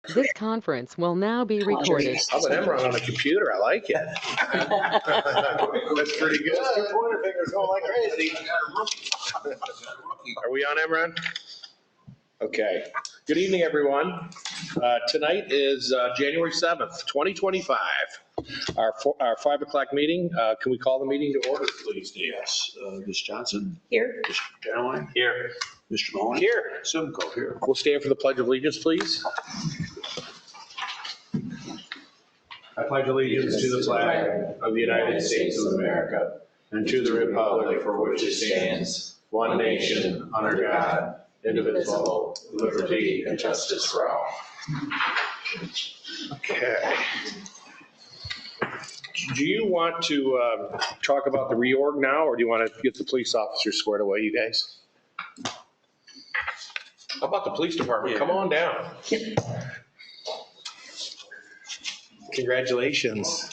This conference will now be recorded. I'm an Emron on a computer. I like it. That's pretty good. Two pointer fingers going like crazy. Are we on Emron? Okay. Good evening, everyone. Tonight is January 7th, 2025. Our 5 o'clock meeting. Can we call the meeting to order, please, Dave? Yes. Ms. Johnson? Here. Mr. Caroline? Here. Mr. Mahoney? Here. Simcoe here. We'll stand for the Pledge of Allegiance, please. I pledge allegiance to the flag of the United States of America and to the republic for which it stands, one nation, under God, indivisible, with liberty and justice for all. Okay. Do you want to talk about the reorg now, or do you want to get the police officers squared away, you guys? How about the police department? Come on down. Congratulations.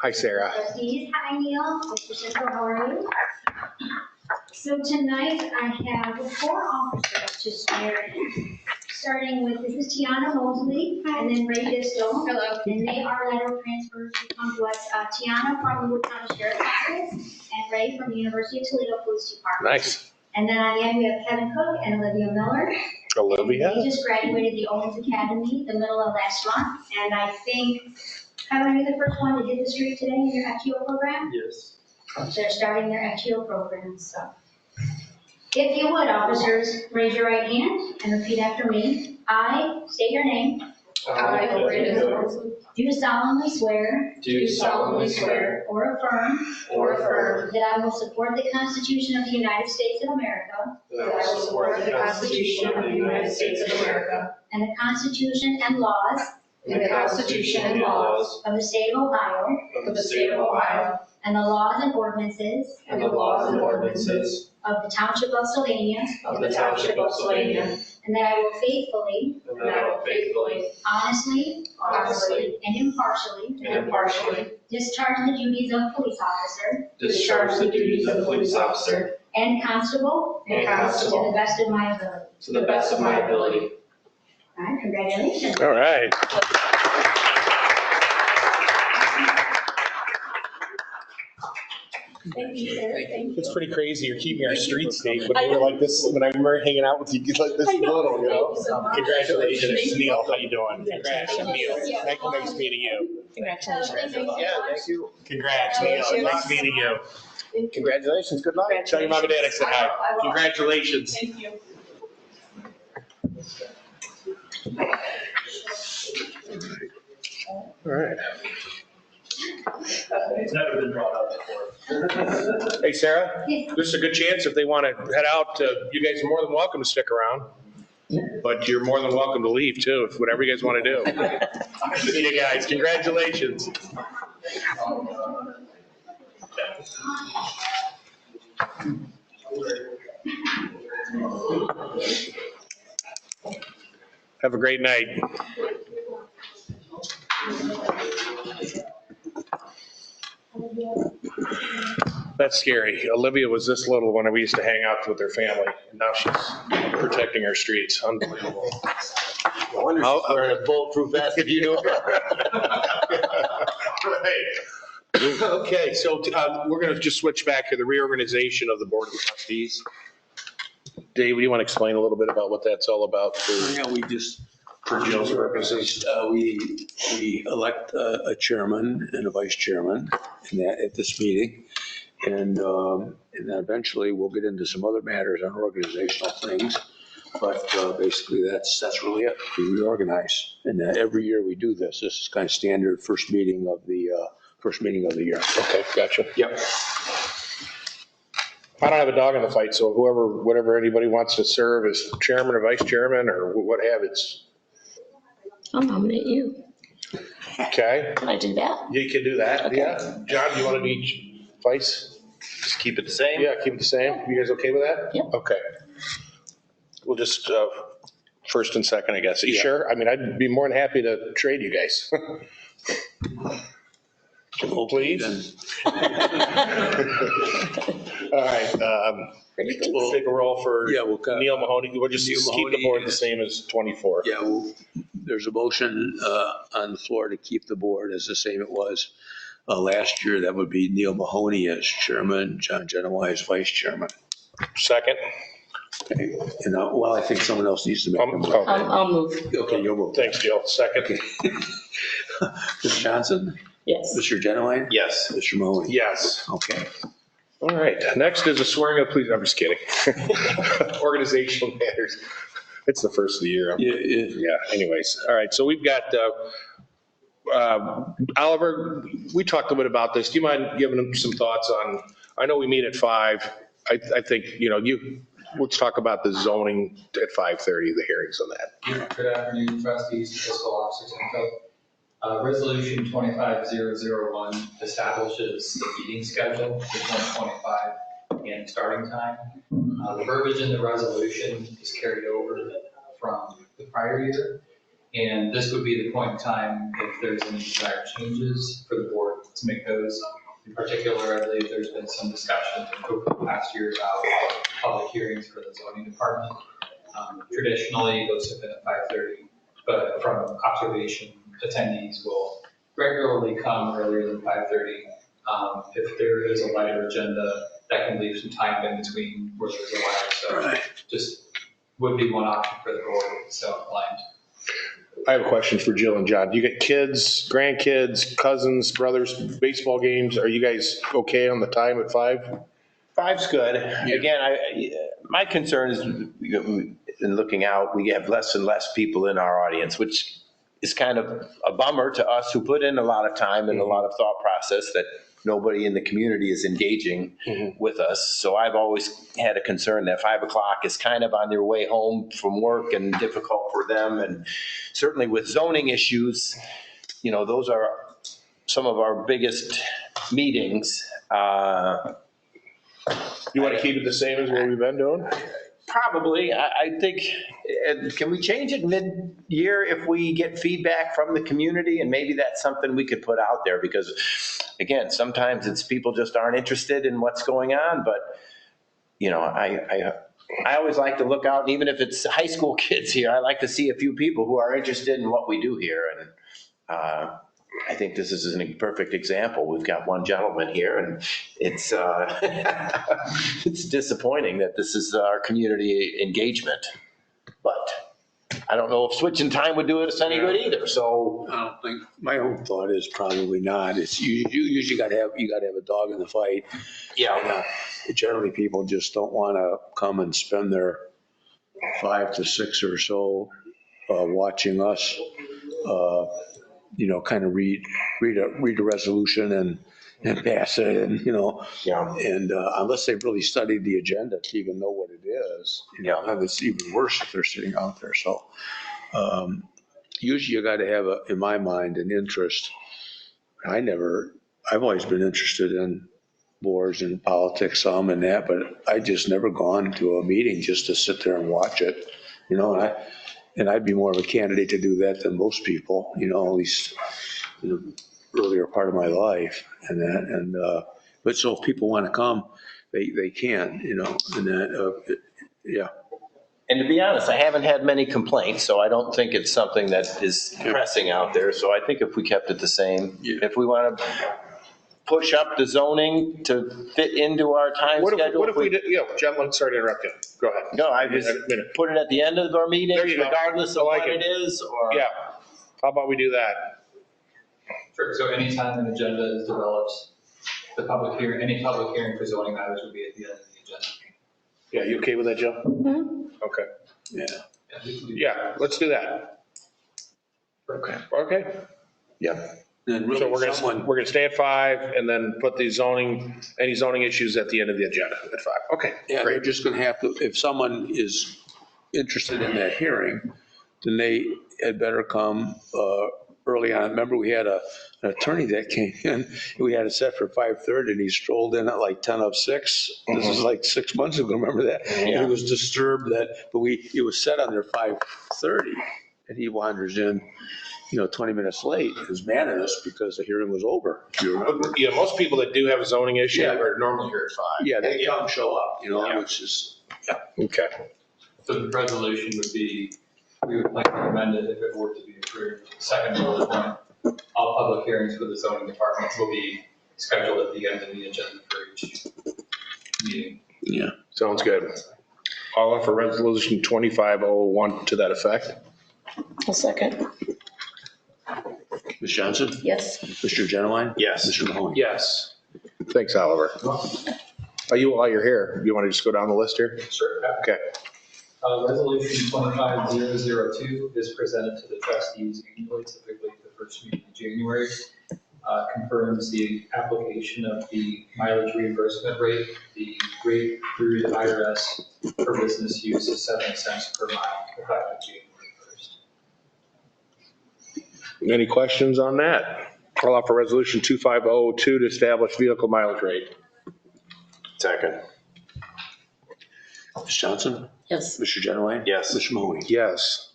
Hi, Sarah. Trustees, hi Neil. Petition, how are you? So tonight I have 4 officers to swear in. Starting with, this is Tiana Mosley, and then Ray Distel. Hello. And they are lateral transfers to come to us. Tiana from the Wood County Sheriff's Office, and Ray from the University of Toledo Police Department. Nice. And then on the end we have Kevin Cook and Olivia Miller. Olivia? And they just graduated the Owens Academy the middle of last month, and I think, Kevin, you're the first one to hit the street today in your FTO program? Yes. They're starting their FTO program, so. If you would, officers, raise your right hand and repeat after me. I state your name. I, Do solemnly swear. do solemnly swear Or affirm. That I will support the Constitution of the United States of America. that I will support the Constitution of the United States of America And the Constitution and laws. and the Constitution and laws Of the state of Ohio. of the state of Ohio And the laws and ordinances. and the laws and ordinances Of the township of Sylvania. of the township of Sylvania, And that I will faithfully. and that I will faithfully, Honestly. honestly, And impartially. and impartially Discharge the duties of police officer. discharge the duties of police officer And constable. and To the constable best of my ability. to the best of my ability. All right, congratulations. All right. Thank you, sir. Thank you. It's pretty crazy. You're keeping our streets safe. When we were like this, when I remember hanging out with you, like this little, you know? Congratulations, Neil. How you doing? Congrats, Neil. Nice meeting you. Congratulations. Yeah, thank you. Congrats, Neil. Nice meeting you. Congratulations. Good luck. Tell your mom and dad I said hi. Congratulations. Thank you. All right. It's never been brought up before. Hey, Sarah, this is a good chance if they want to head out, you guys are more than welcome to stick around. But you're more than welcome to leave too, if whatever you guys want to do. See you guys. Congratulations. Have a great night. That's scary. Olivia was this little when we used to hang out with her family. And now she's protecting our streets. Unbelievable. I wonder if she's wearing a bulletproof vest. If you know. Right. Okay, so we're going to just switch back to the reorganization of the Board of Trustees. Dave, do you want to explain a little bit about what that's all about Yeah, we just, for Jill's purposes? we elect a chairman and a vice chairman at this meeting. And then eventually we'll get into some other matters on organizational things. But basically that's really it. We reorganize. And every year we do this. This is kind of standard first meeting of the year. Okay, gotcha. Yep. I don't have a dog in the fight, so whatever anybody wants to serve as chairman or vice chairman or what have it's. I'll nominate you. Okay, Can I do that? you can do that, Okay. yeah. John, do you want to be vice? Just keep it the same? Yeah, keep it the same. You guys okay with that? Yep. Okay. We'll just, first and second, I guess. Are you Yeah. sure? I mean, I'd be more than happy to trade you guys. Please? All right, we'll take a roll for Yeah, we'll cut. Neil Mahoney. We'll just Neil keep the Mahoney. board the same as 24. Yeah, well, there's a motion on the floor to keep the board as the same it was last year. That would be Neil Mahoney as chairman, John Genoa as vice chairman. Second. Okay. And well, I think someone else needs to make a motion. Okay. I'll move. Okay, you'll move. Thanks, Jill. Second. Okay. Mr. Johnson? Yes. Mr. Genoa? Yes. Mr. Mahoney? Yes. Okay. All right. Next is a swearing of, please, I'm just kidding. Organizational matters. It's the first of the year. Yeah, anyways. All right. So we've got Oliver, we talked a bit about this. Do you mind giving him some thoughts on, I know we meet at 5. I think, let's talk about the zoning at 5:30, the hearings on that. Good afternoon, trustees, fiscal officers, and co. Resolution 25001 establishes the meeting schedule for 2025 and starting time. The verbiage in the resolution is carried over from the prior year, and this would be the point in time if there's any desired changes for the board to make those. In particular, I believe there's been some discussion over the past year about public hearings for the zoning department. Traditionally, those have been at 5:30, but from observation, attendees will regularly come earlier than 5:30. If there is a lighter agenda, that can leave some time in between where there's a lighter, so just would be one option for the board, so inclined. I have a question for Jill and John. Do you get kids, grandkids, cousins, brothers, baseball games? Are you guys okay on the time at 5? 5's good. Again, my concern is in looking out, we have less and less people in our audience, which is kind of a bummer to us who put in a lot of time and a lot of thought process that nobody in the community is engaging with us. So I've always had a concern that 5 o'clock is kind of on their way home from work and difficult for them. And certainly with zoning issues, those are some of our biggest meetings. You want to keep it the same as what we've been doing? Probably. I think, can we change it mid-year if we get feedback from the community? And maybe that's something we could put out there because, again, sometimes it's people just aren't interested in what's going on. But, I always like to look out, and even if it's high school kids here, I like to see a few people who are interested in what we do here. And I think this is a perfect example. We've got one gentleman here, and it's it's disappointing that this is our community engagement. But I don't know if switching time would do us any good either. So I don't think, my own thought is probably not. It's you usually got to have a dog in the fight. yeah, Generally, people just don't want to come and spend their 5 to 6 or so watching us. Kind of read a resolution and pass it, and yeah. and unless they've really studied the agenda to even know what it is, and it's even worse if they're sitting out there. So usually you got to have, in my mind, an interest. I've always been interested in boards and politics, some and that, but I just never gone to a meeting just to sit there and watch it, and I'd be more of a candidate to do that than most people, at least in the earlier part of my life and that. And, but so if people want to come, they can, and that, yeah. And to be honest, I haven't had many complaints, so I don't think it's something that is pressing out there. So I think if we kept it the same, if we want to push up the zoning to fit into our time schedule. What if we did, gentlemen, sorry to interrupt you. Go ahead. No, I just put it at the end of our meeting, There you go. regardless of I like what it. it is, or. Yeah. How about we do that? Sure, so anytime an agenda is developed, any public hearing for zoning matters would be at the end of the agenda. Yeah, you okay with that, Jill? Okay. Yeah. And we can do Yeah, let's do that. Okay. Yeah. And So really we're gonna stay at 5 and then put any zoning issues at the end of the agenda at 5. Okay. yeah, they're just going to have to, if someone is interested in that hearing, then they had better come early on. Remember, we had an attorney that came in, we had it set for 5:30 and he strolled in at like 10 of 6. This is like 6 months ago, remember that? And he was disturbed but it was set on there 5:30 and he wanders in 20 minutes late is mad at us because the hearing was over. If you remember. Yeah, most people that do have a zoning issue Yeah. are normally here at 5. Yeah, they don't show up, Yeah. which is, Okay. So the resolution would be, we would like to amend it if it were to be approved. Second bullet point, all public hearings for the zoning department will be scheduled at the end of the agenda for each meeting. yeah. Sounds good. I'll offer resolution 2501 to that effect. I'll second. Ms. Johnson? Yes. Mr. Genowine? Yes. Mr. Mahoney? Yes. Thanks, Oliver. While you're here, you want to just go down the list here? Sure. Okay. Resolution 25002 is presented to the trustees annually, typically the first meeting in January. Confirms the application of the mileage reimbursement rate. The rate through the IRS for business use is 7 cents per mile, effective January 1st. Any questions on that? I'll offer resolution 2502 to establish vehicle mileage rate. Second. Ms. Johnson? Yes. Mr. Genowine? Yes. Mr. Mahoney? Yes.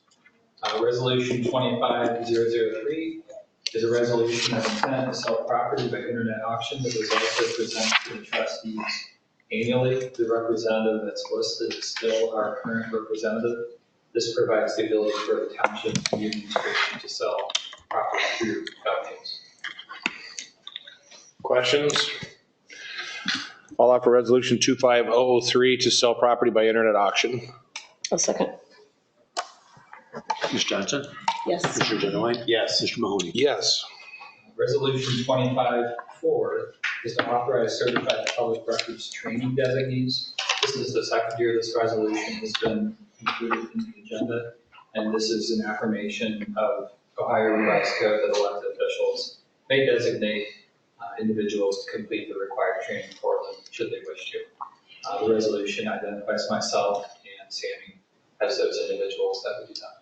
Resolution 25003 is a resolution of intent to sell property by internet auction that was also presented to the trustees annually. The representative that's listed is still our current representative. This provides the ability for the township and the administration to sell property through companies. Questions? I'll offer resolution 25003 to sell property by internet auction. I'll second. Ms. Johnson? Yes. Mr. Genowine? Yes. Mr. Mahoney? Yes. Resolution 254 is to authorize certified public records training designees. This is the second year this resolution has been included in the agenda, and this is an affirmation of Ohio Revised Code that elected officials may designate individuals to complete the required training for them, should they wish to. The resolution identifies myself and Sammy as those individuals that would do that.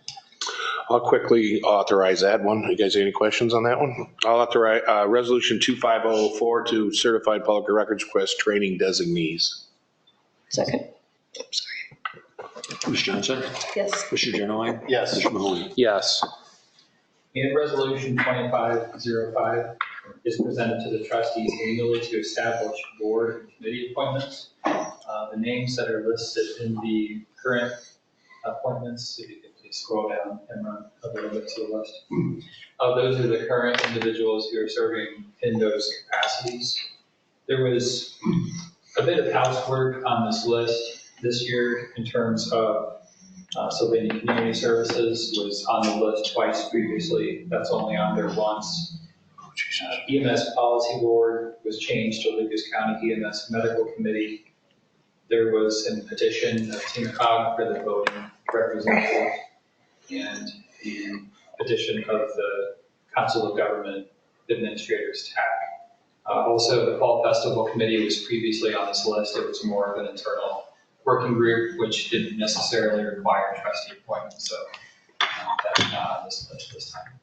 I'll quickly authorize that one. You guys have any questions on that one? I'll authorize resolution 25004 to certified public records request training designees. Second. Ms. Johnson? Yes. Mr. Genowine? Yes. Mr. Mahoney? Yes. And resolution 2505 is presented to the trustees annually to establish board and committee appointments. The names that are listed in the current appointments, if you could please scroll down and run a little bit to the list. Those are the current individuals who are serving in those capacities. There was a bit of housework on this list this year in terms of Sylvania Community Services was on the list twice previously. That's only on there once. EMS Policy Board was changed to Lucas County EMS Medical Committee. There was a petition of Tina Cog for the voting representative and the petition of the Council of Government Administrators TAC. Also, the Fall Festival Committee was previously on this list. It was more of an internal working group, which didn't necessarily require trustee appointment, so that's not on this list this time.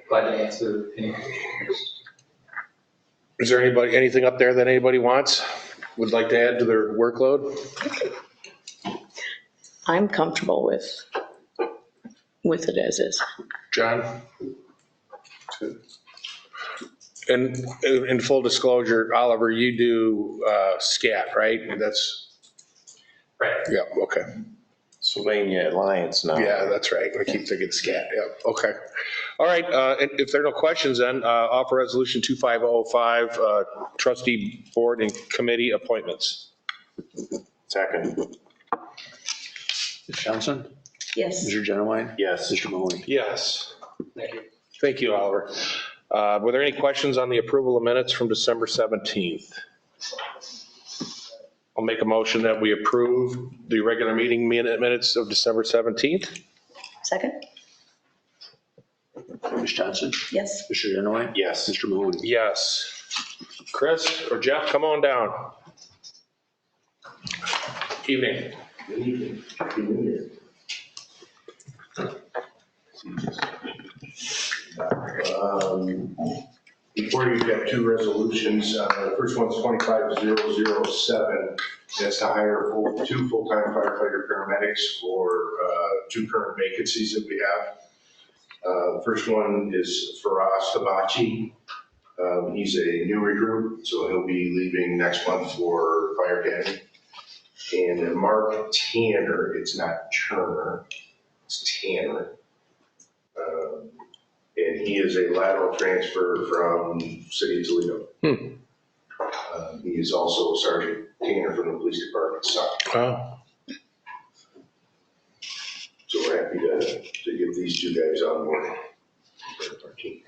Glad to answer any questions. Is there anything up there that anybody would like to add to their workload? I'm comfortable with it as is. John? And in full disclosure, Oliver, you do SCAT, right? Right. Yeah, okay. Sylvania Alliance now. Yeah, that's right. I keep thinking SCAT, yeah, okay. All right, and if there are no questions then, offer resolution 25005, trustee board and committee appointments. Second. Ms. Johnson? Yes. Mr. Genowine? Yes. Mr. Mahoney? Yes. Thank you. Thank you, Oliver. Were there any questions on the approval of minutes from December 17th? I'll make a motion that we approve the regular meeting minutes of December 17th. Second. Ms. Johnson? Yes. Mr. Genowine? Yes. Mr. Mahoney? Yes. Chris or Jeff, come on down. Evening. Good evening. Happy New Year. Before you've got two resolutions. The first one's 25007. That's to hire two full-time firefighter paramedics for two current vacancies that we have. First one is Faraz Tabachi. He's a new recruit, so he'll be leaving next month for Fire Academy. And Mark Tanner, it's not Turner, it's Tanner. And he is a lateral transfer from City of Toledo. He is also Sergeant Tanner from the Police Department. Wow. So we're happy to get these two guys on board. Our team.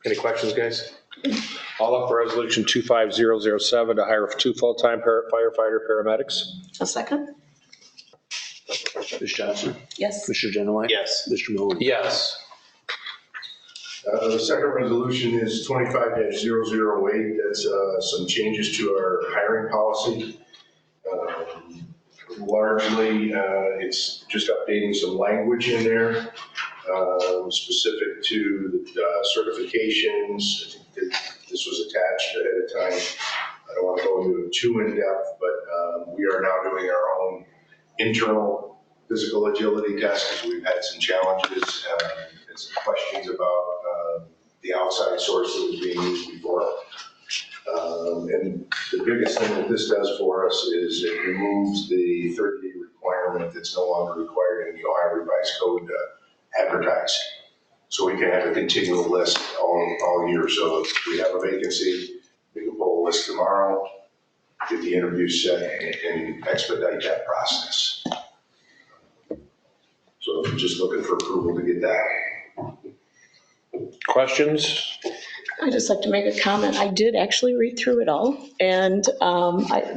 Any questions, guys? All up for resolution 25007 to hire 2 full-time firefighter paramedics. A second? Ms. Johnson? Yes. Mr. Genowine? Yes. Mr. Mahoney? Yes. The second resolution is 25-008. That's some changes to our hiring policy. Largely, it's just updating some language in there, specific to the certifications. I think that this was attached ahead of time. I don't want to go into it too in depth, but we are now doing our own internal physical agility test because we've had some challenges and some questions about the outside source that was being used before. And the biggest thing that this does for us is it removes the 30-day requirement that's no longer required in the Ohio Revised Code to advertise. So we can have a continual list all year. So if we have a vacancy, we can pull a list tomorrow, get the interview set, and expedite that process. So I'm just looking for approval to get that. Questions? I'd just like to make a comment. I did actually read through it all, and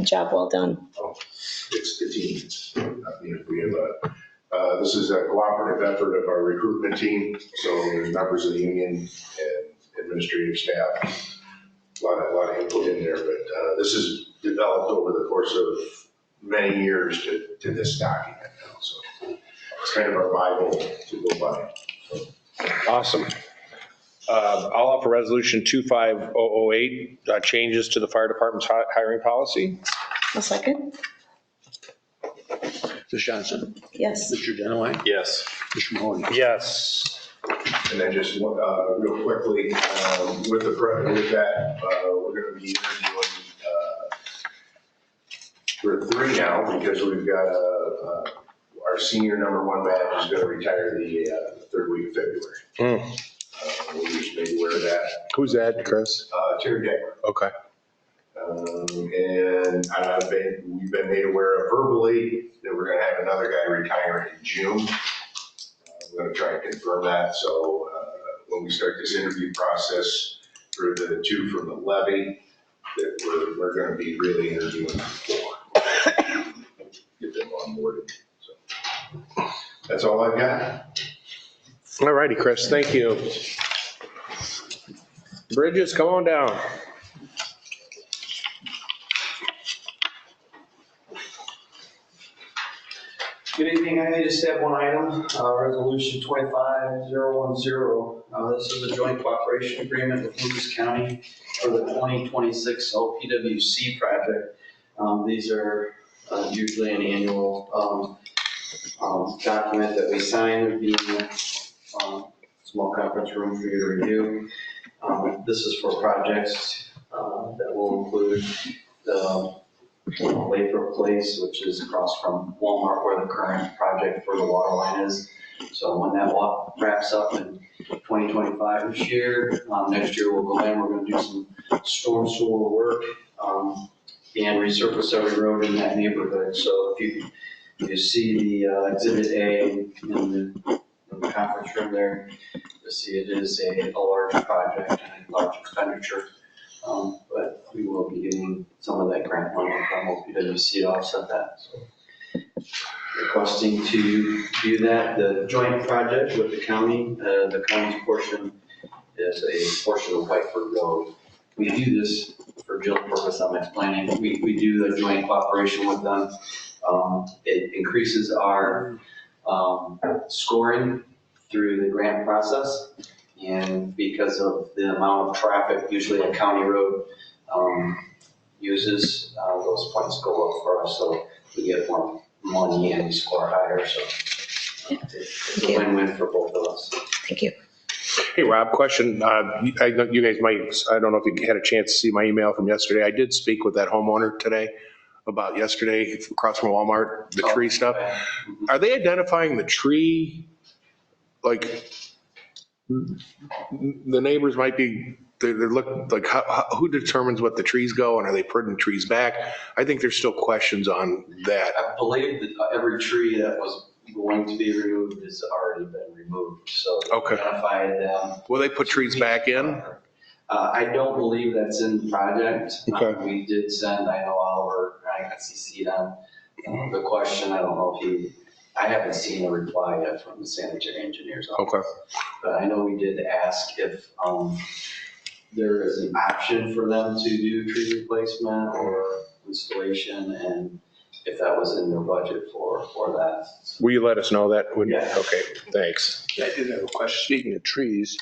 job well done. Oh, it's the team. It's not me. We have this is a cooperative effort of our recruitment team. So there's members of the union and administrative staff. A lot of input in there, but this is developed over the course of many years to this document now. So it's kind of our Bible to go by. So. Awesome. I'll offer resolution 25008, changes to the fire department's hiring policy. A second? Ms. Johnson? Yes. Mr. Genowine? Yes. Mr. Mahoney? Yes. And then just real quickly, with that, we're going to be interviewing for 3 now because we've got our senior #1 man is going to retire the 3rd week of February. We just made aware of that. Who's that, Chris? Terry Decker. Okay. And we've been made aware of verbally that we're going to have another guy retire in June. I'm going to try and confirm that. So when we start this interview process for the 2 from the levy, that we're going to be really interviewing 4. Get them on board. So that's all I've got. All righty, Chris. Thank you. Bridges, come on down. Good evening. I just have one item, resolution 25010. This is a joint cooperation agreement with Lucas County for the 2026 LPWC project. These are usually an annual document that we sign. There'd be a small conference room for you to review. This is for projects that will include the Lathrop Place, which is across from Walmart where the current project for the water line is. So when that wraps up in 2025 this year, next year we'll go in, we're going to do some storm sewer work and resurface every road in that neighborhood. So if you see the Exhibit A in the conference room there, you'll see it is a large project and a large expenditure. But we will be getting some of that grant money from OPWC to offset that. So requesting to do that, the joint project with the county's portion is a portion of Whiteford Road. We do this for Jill's purpose I'm explaining. We do the joint cooperation with them. It increases our scoring through the grant process. And because of the amount of traffic, usually a county road uses, those points go up for us. So we get more money and we score higher. So it's a win-win for both of us. Thank you. Hey, Rob, question. I know you guys might, I don't know if you had a chance to see my email from yesterday. I did speak with that homeowner today about yesterday across from Walmart, the tree stuff. Are they identifying the tree? Like, the neighbors might be, they're looking, like, who determines what the trees go and are they putting trees back? I think there's still questions on that. I believe that every tree that was going to be removed has already been removed, so they Okay. identified them. Will they put trees back in? I don't believe that's in the project. Okay. We did send, I know Oliver, I got CC'd on the question. I don't know if I haven't seen a reply yet from the sanitary engineer's office. Okay. But I know we did ask if there is an option for them to do tree replacement or installation, and if that was in their budget for that. Will you let us know that? Yeah. Okay, thanks. I did have a question. Speaking of trees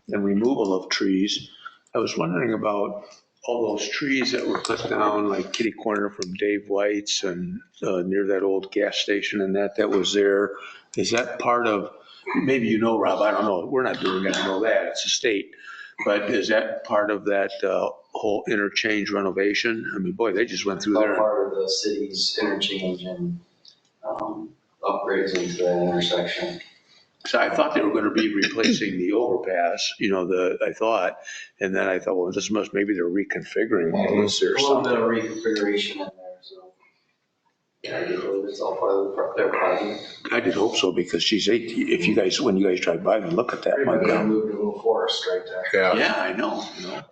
and removal of trees, I was wondering about all those trees that were cut down, like kitty corner from Dave White's and near that old gas station and that was there. Is that part of, maybe you know, Rob, I don't know. We're not doing it, I know that, it's a state. But is that part of that whole interchange renovation? I mean, boy, they just went through All there. part of the city's interchange and upgrades into that intersection. So I thought they were going to be replacing the overpass, I thought. And then I thought, well, this must, maybe they're reconfiguring all this or A little bit something. of reconfiguration in there, so. Yeah, I believe it's all part of their project. I did hope so, because geez, when you guys drive by and look at that, my We're gonna God. move to a little forest right there. Yeah. Yeah, I know.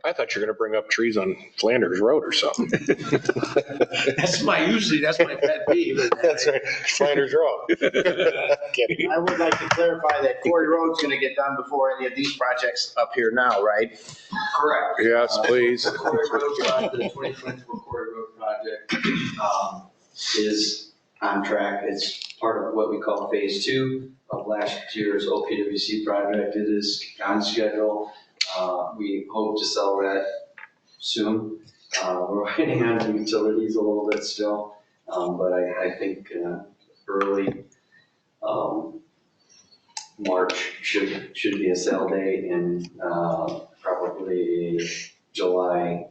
I thought you were going to bring up trees on Flanders Road or something. That's my pet peeve. That's right, Flanders Road. Kidding. I would like to clarify that Quarry Road's gonna get done before any of these projects up here now, right? Correct. Yes, please. The Quarry Road project, the 2024 Quarry Road project is on track. It's part of what we call phase 2 of last year's OPWC project. It is on schedule. We hope to sell that soon. We're waiting on the utilities a little bit still, but I think early March should be a sale date, and probably July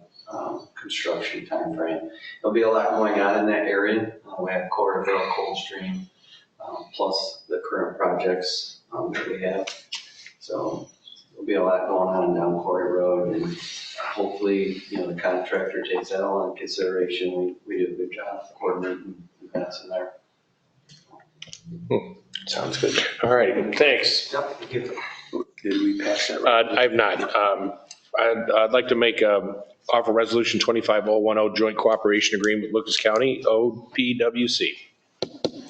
construction timeframe. There'll be a lot going on in that area. We have Corderville, Coldstream, plus the current projects that we have. So there'll be a lot going on down Quarry Road, and hopefully, the contractor takes that all into consideration. We do a good job coordinating events in there. Sounds good. All right, thanks. Yep, thank you. Did we pass that? Right? I've not. I'd like to make offer resolution 25010 joint cooperation agreement with Lucas County, OPWC.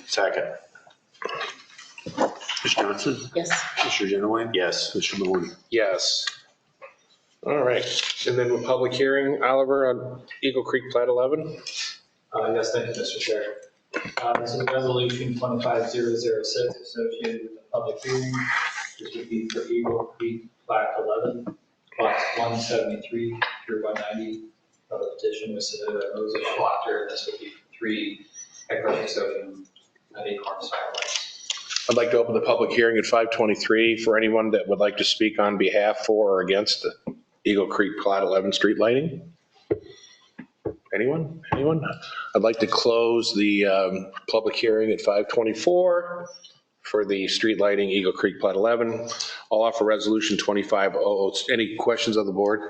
Second. Ms. Johnson? Yes. Mr. Genowine? Yes. Mr. Mahoney? Yes. All right, and then with public hearing, Oliver, on Eagle Creek Plat 11? Yes, thank you, Mr. Chair. This is resolution 25006 associated with the public hearing. This would be for Eagle Creek Plat 11, plots 173 through 190. The petition was submitted by Moses Schlatter. This would be for 3 hectares of sodium at Acorn Fireway. I'd like to open the public hearing at 5:23 for anyone that would like to speak on behalf for or against the Eagle Creek Plat 11 street lighting. Anyone? I'd like to close the public hearing at 5:24 for the street lighting Eagle Creek Plat 11. I'll offer resolution 250. Any questions on the board?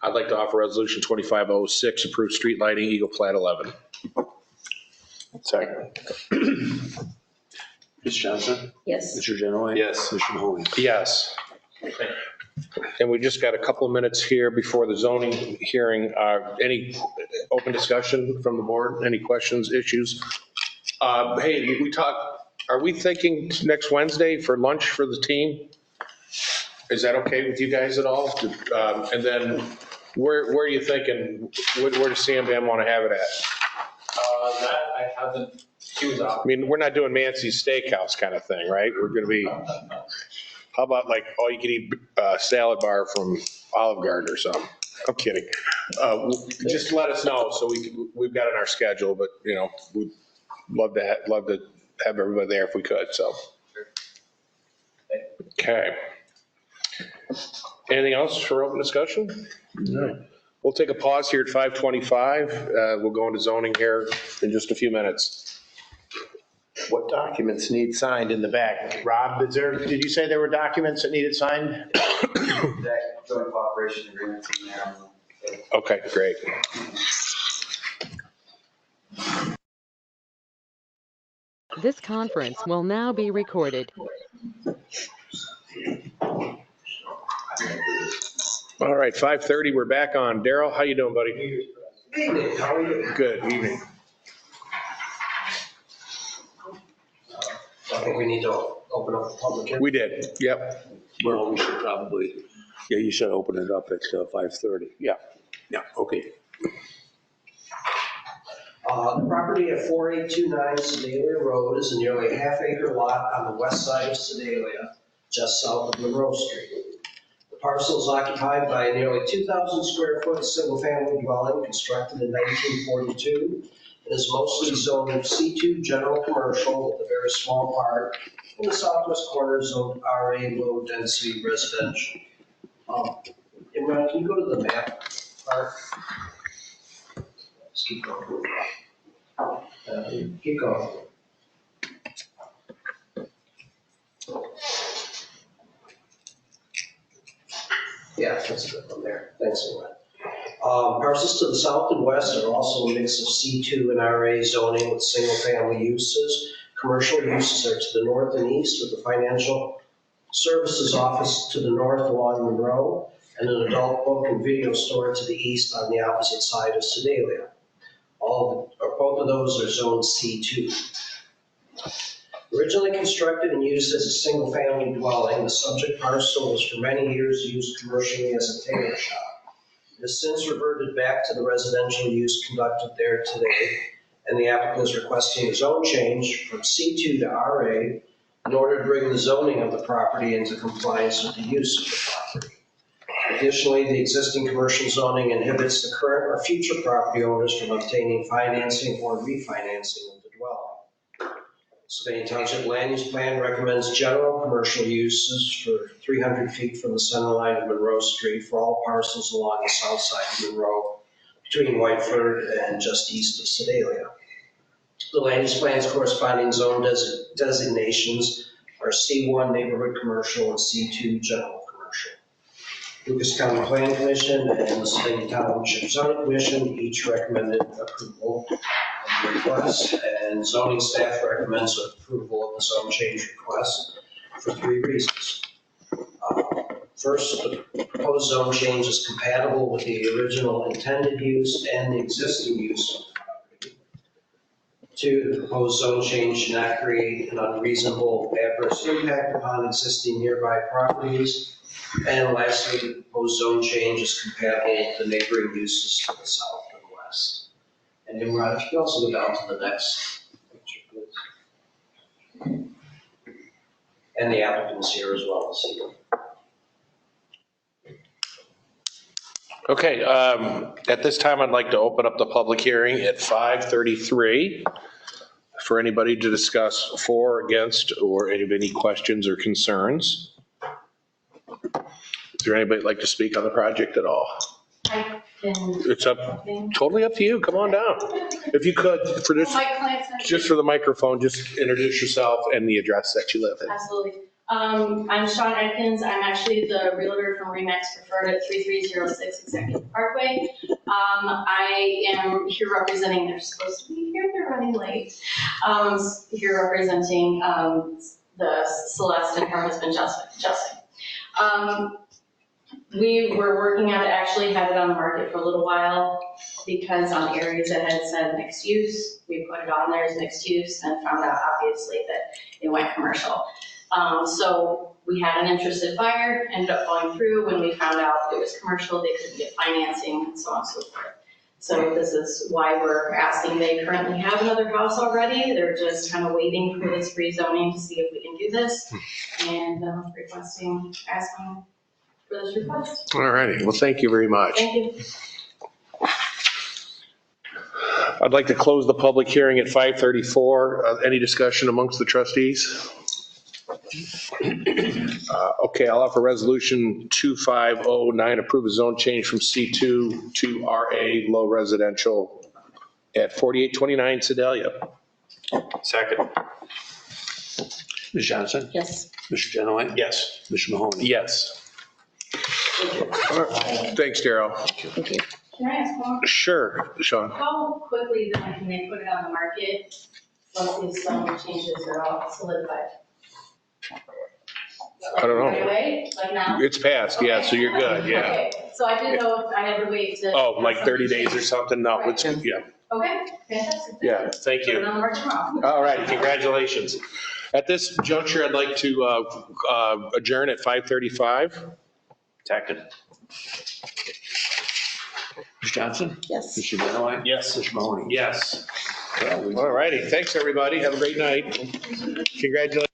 I'd like to offer resolution 25006, approve street lighting Eagle Plat 11. Second. Ms. Johnson? Yes. Mr. Genowine? Yes. Mr. Mahoney? Yes. And we just got a couple of minutes here before the zoning hearing. Any open discussion from the board? Any questions, issues? Hey, are we thinking next Wednesday for lunch for the team? Is that okay with you guys at all? And then where are you thinking, where does Sam Bam want to have it at? That I haven't, he was out. I mean, we're not doing Mancy's Steakhouse kind of thing, right? We're going to be, how about like all you can eat salad bar from Olive Garden or something? I'm kidding. Just let us know so we've got it in our schedule, but we'd love to have everybody there if we could, so. Okay. Anything else for open discussion? No. We'll take a pause here at 5:25. We'll go into zoning here in just a few minutes. What documents need signed in the back? Rob, did you say there were documents that needed signed? That joint cooperation agreement's in there. Okay, great. This conference will now be recorded. All right, 5:30, we're back on. Daryl, how you doing, buddy? Evening, how are you? Good, evening. I think we need to open up the public hearing. We did, yep. Well, we should probably, yeah, you should open it up at 5:30. Yeah, okay. The property at 4829 Sadalia Road is a nearly half-acre lot on the west side of Sadalia, just south of Monroe Street. The parcel is occupied by a nearly 2,000 square foot single-family dwelling constructed in 1942 and is mostly zoned C2 general commercial with a very small part in the southwest corner zoned RA low density residential. Imran, can you go to the map part? Just keep going. Keep going. Yeah, that's good from there. Thanks a lot. Parcels to the south and west are also a mix of C2 and RA zoning with single-family uses. Commercial uses are to the north and east with the financial services office to the north along Monroe and an adult book and video store to the east on the opposite side of Sadalia. Both of those are zoned C2. Originally constructed and used as a single-family dwelling, the subject parcel was for many years used commercially as a tailor shop. It has since reverted back to the residential use conducted there today, and the applicant is requesting a zone change from C2 to RA in order to bring the zoning of the property into compliance with the use of the property. Additionally, the existing commercial zoning inhibits the current or future property owners from obtaining financing or refinancing of the dwelling. Spadina Township Land Use Plan recommends general commercial uses for 300 feet from the center line of Monroe Street for all parcels along the south side of Monroe between Whiteford and just east of Sadalia. The Land Use Plan's corresponding zone designations are C1 neighborhood commercial and C2 general commercial. Lucas County Planning Commission and the Spadina Township Zoning Commission each recommended approval of the request, and zoning staff recommends approval of the zone change request for 3 reasons. First, the proposed zone change is compatible with the original intended use and the existing use of the property. 2, the proposed zone change should not create an unreasonable adverse impact upon existing nearby properties. And lastly, the proposed zone change is compatible with the neighboring uses to the south and west. And Imran, if you could also go down to the next picture, please. And the applicant is here as well to see them. Okay, at this time, I'd like to open up the public hearing at 5:33 for anybody to discuss for, against, or any questions or concerns. Is there anybody that'd like to speak on the project at all? It's totally up to you. Come on down. If you could, for this, just for the microphone, just introduce yourself and the address that you live in. Absolutely. I'm Sean Atkins. I'm actually the realtor from Remax Preferred at 3306 Executive Parkway. I am here representing, they're supposed to be here, they're running late. Here representing the Celeste and her husband Justin. We were working on it, actually had it on the market for a little while because on areas that had said mixed use, we put it on there as mixed use and found out obviously that it went commercial. So we had an interested buyer, ended up going through. When we found out it was commercial, they couldn't get financing and so on and so forth. So this is why we're asking. They currently have another house already. They're just kind of waiting for this rezoning to see if we can do this and asking for this request. All righty. Well, thank you very much. Thank you. I'd like to close the public hearing at 5:34. Any discussion amongst the trustees? Okay, I'll offer resolution 2509, approve a zone change from C2 to RA low residential at 4829 Sadalia. Second. Ms. Johnson? Yes. Mr. Genoway? Yes. Mr. Mahoney? Yes. All right. Thanks, Daryl. Thank you. Can I ask one? Sure, Sean. How quickly then can they put it on the market once these zone changes are all solidified? I don't know. Right away, like now? It's passed, yeah, so you're good, yeah. Okay, so I didn't know if I had to wait to. Oh, like 30 days or something? No, it's, yeah. Okay, fantastic. Yeah, thank Put it you. on the market tomorrow. All right, congratulations. At this juncture, I'd like to adjourn at 5:35. Second. Ms. Johnson? Yes. Mr. Genoway? Yes. Mr. Mahoney? Yes. Well, we- All righty, thanks, everybody. Have a great night. Congratulations.